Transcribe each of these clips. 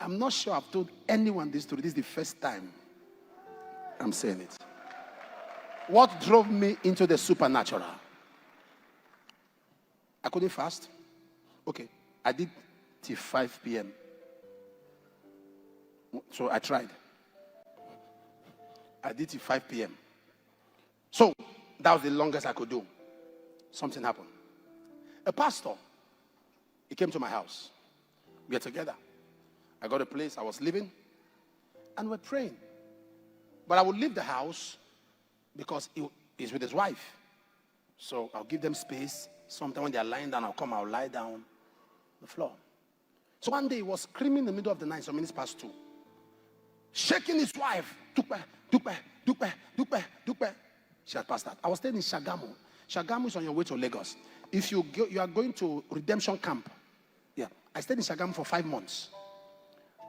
I'm not sure I've told anyone this story. This is the first time I'm saying it. What drove me into the supernatural? I couldn't fast. Okay, I did till 5 p.m. So I tried. I did till 5 p.m. So that was the longest I could do. Something happened. A pastor, he came to my house. We were together. I got a place, I was living, and we're praying. But I would leave the house because he's with his wife. So I'll give them space. Sometimes when they're lying down, I'll lie down on the floor. So one day he was screaming in the middle of the night, some minutes past 2, shaking his wife. Dupe, dupe, dupe, dupe, dupe. She had passed out. I was staying in Shagamu. Shagamu is on your way to Lagos. If you are going to Redemption Camp, yeah, I stayed in Shagamu for 5 months.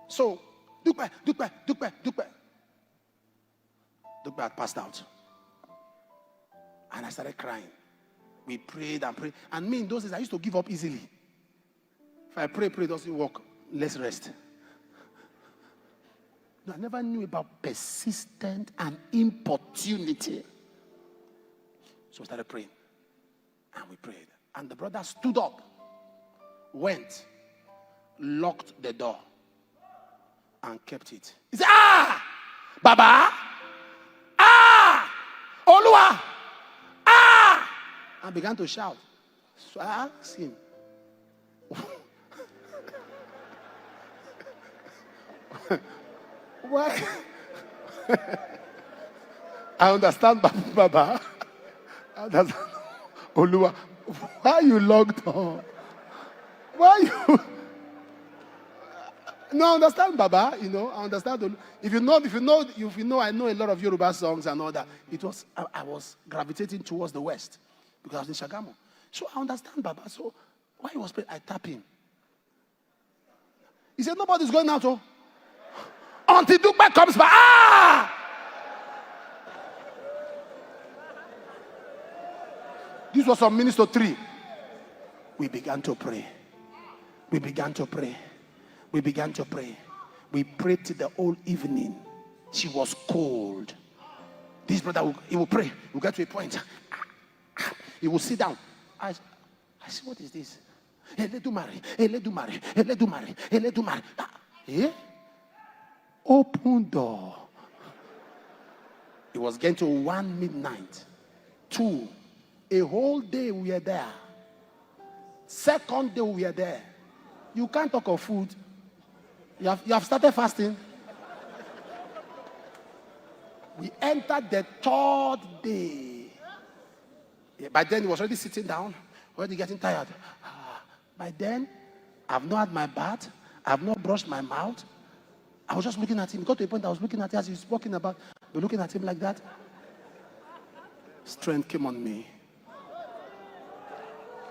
So, dupe, dupe, dupe, dupe. Dupe had passed out. And I started crying. We prayed and prayed. And me in those days, I used to give up easily. If I pray, it doesn't work. Let's rest. No, I never knew about persistent and importunity. So we started praying. And we prayed. And the brother stood up, went, locked the door, and kept it. He said, Baba, Olua, and began to shout. So I asked him, why? I understand, Baba. I understand. Olua, why you locked on? Why you? No, I understand, Baba. You know, I understand. If you know, I know a lot of Yoruba songs and all that. I was gravitating towards the West because I was in Shagamu. So I understand, Baba. So why he was praying, I tap him. He said, nobody's going out. Oh. Until Dupe comes back. This was on Minister 3. We began to pray. We began to pray. We began to pray. We prayed till the whole evening. She was cold. This brother, he will pray. We'll get to a point. He will sit down. I said, what is this? Open door. It was getting to 1 midnight. 2. A whole day we were there. Second day we were there. You can't talk of food. You have started fasting. We entered the 3rd day. Yeah, by then he was already sitting down, already getting tired. By then, I've not had my bath. I've not brushed my mouth. I was just looking at him. Got to a point I was looking at him as he was walking about. We're looking at him like that. Strength came on me.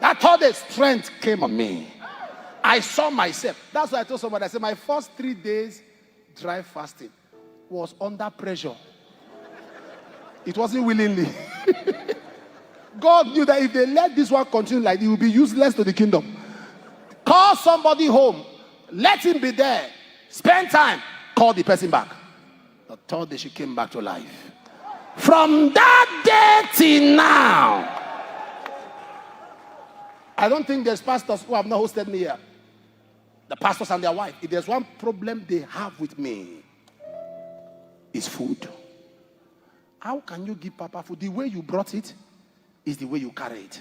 That 3rd day, strength came on me. I saw myself. That's why I told somebody, I said, my first 3 days dry fasting was under pressure. It wasn't willingly. God knew that if they let this one continue like it will be useless to the kingdom. Call somebody home. Let him be there. Spend time. Call the person back. The 3rd day she came back to life. From that day till now. I don't think there's pastors who have not hosted me here. The pastors and their wife. If there's one problem they have with me, it's food. How can you give Papa food? The way you brought it is the way you carry it.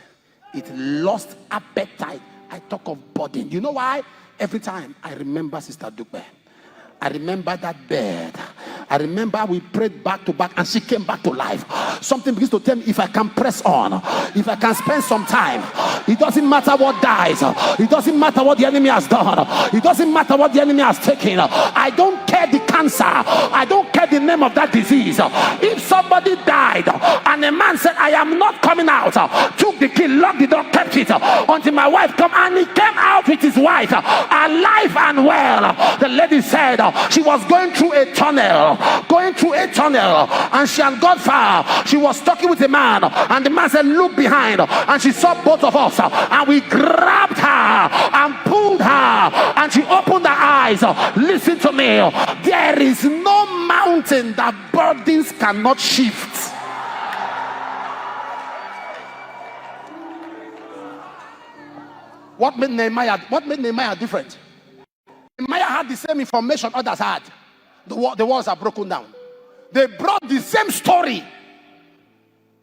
It lost appetite. I talk of burden. You know why? Every time I remember Sister Dupe. I remember that bed. I remember we prayed back to back and she came back to life. Something begins to tell me if I can press on, if I can spend some time, it doesn't matter what dies. It doesn't matter what the enemy has done. It doesn't matter what the enemy has taken. I don't care the cancer. I don't care the name of that disease. If somebody died and a man said, I am not coming out, took the key, locked the door, kept it until my wife come, and he came out with his wife alive and well. The lady said she was going through a tunnel, and she had gone far. She was talking with a man, and the man said, look behind, and she saw both of us, and we grabbed her and pulled her, and she opened her eyes. Listen to me. There is no mountain that burdens cannot shift. What made Nehemiah different? Nehemiah had the same information others had. The walls are broken down. They brought the same story.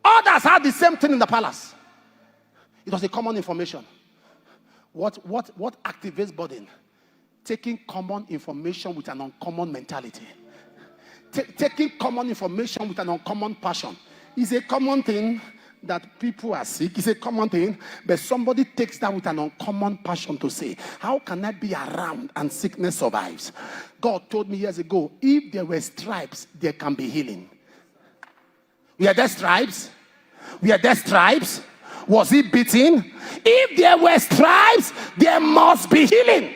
Others had the same thing in the palace. It was a common information. What activates burden? Taking common information with an uncommon mentality. Taking common information with an uncommon passion is a common thing. That people are sick is a common thing, but somebody takes that with an uncommon passion to say, how can I be around and sickness survives? God told me years ago, if there were stripes, there can be healing. Were there stripes? Were there stripes? Was he beaten? If there were stripes, there must be healing.